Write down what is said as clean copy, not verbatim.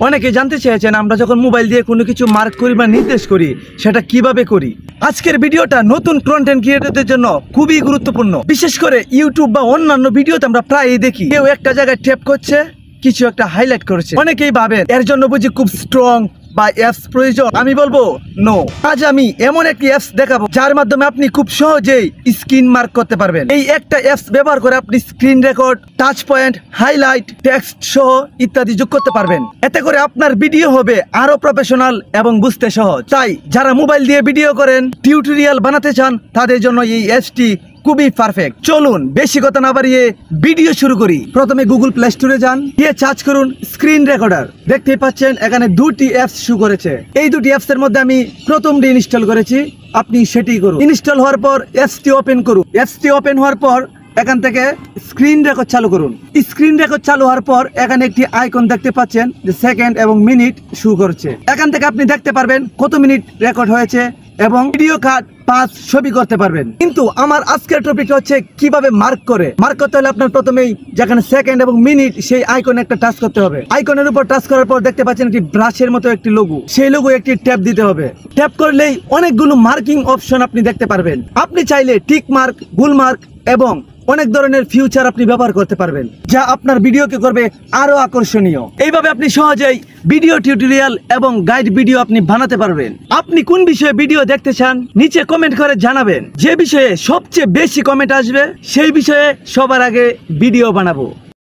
অনেকে জানতে চেয়েছেন আমরা যখন মোবাইল দিয়ে কোনো কিছু মার্ক করি বা নির্দেশ করি সেটা কিভাবে করি। আজকের ভিডিওটা নতুন কন্টেন্ট ক্রিয়েটরদের জন্য খুবই গুরুত্বপূর্ণ। বিশেষ করে ইউটিউব বা অন্যান্য ভিডিওতে আমরা প্রায়ই দেখি কেউ একটা জায়গায় ট্যাপ করছে, কিছু একটা হাইলাইট করেছে। অনেকেই ভাবেন এর জন্য বুঝি খুব স্ট্রং বা অ্যাপস প্রয়োজন। আমি বলবো নো। আজ আমি এমন একটি অ্যাপস দেখাবো যার মাধ্যমে আপনি খুব সহজেই স্ক্রিন মার্ক করতে পারবেন। এই একটা অ্যাপস ব্যবহার করে আপনি screen record, touch point, highlight, text সহ ইত্যাদি যোগ করতে পারবেন। এতে করে আপনার ভিডিও হবে আরো প্রফেশনাল এবং বুঝতে সহজ। তাই যারা মোবাইল দিয়ে ভিডিও করেন, টিউটোরিয়াল বানাতে চান, তাদের জন্য এই অ্যাপসটি খুবই পারফেক্ট। চলুন বেশি কথা না বাড়িয়ে ভিডিও শুরু করি। প্রথমে গুগল প্লে স্টোরে যান, গিয়ে সার্চ করুন স্ক্রিন রেকর্ডার। দেখতেই পাচ্ছেন এখানে দুটি অ্যাপস শো করেছে। এই দুটি অ্যাপস এর মধ্যে আমি প্রথমটি ইনস্টল করেছি, আপনি সেটি করুন। ইনস্টল হওয়ার পর অ্যাপসটি ওপেন করুন। অ্যাপসটি ওপেন হওয়ার পর এখান থেকে স্ক্রিন রেকর্ড চালু করুন। স্ক্রিন রেকর্ড চালু হওয়ার পর এখানে একটি আইকন দেখতে পাচ্ছেন যে সেকেন্ড এবং মিনিট শো করছে। এখান থেকে আপনি দেখতে পারবেন কত মিনিট রেকর্ড হয়েছে এবং ভিডিও কাট, পাস ছবি করতে পারবেন। কিন্তু আমার আজকের টপিক হচ্ছে কিভাবে মার্ক করে। মার্ক করতে হলে আপনার প্রথমেই যেখানে সেকেন্ড এবং মিনিট সেই আইকনে একটা টাচ করতে হবে। আইকনের উপর টাচ করার পর দেখতে পাচ্ছেন একটি ব্রাশের মতো একটি লোগো, সেই লোগো একটি ট্যাপ দিতে হবে। ট্যাপ করলেই অনেকগুলো মার্কিং অপশন আপনি দেখতে পারবেন। আপনি চাইলে টিক মার্ক, ভুল মার্ক এবং অনেক ধরনের ফিউচার আপনি ব্যবহার করতে পারবেন, যা আপনার ভিডিওকে করবে আরো আকর্ষণীয়। এইভাবে আপনি সহজেই ভিডিও টিউটোরিয়াল এবং গাইড ভিডিও আপনি বানাতে পারবেন। আপনি কোন বিষয়ে ভিডিও দেখতে চান নিচে কমেন্ট করে জানাবেন। যে বিষয়ে সবচেয়ে বেশি কমেন্ট আসবে সেই বিষয়ে সবার আগে ভিডিও বানাবো।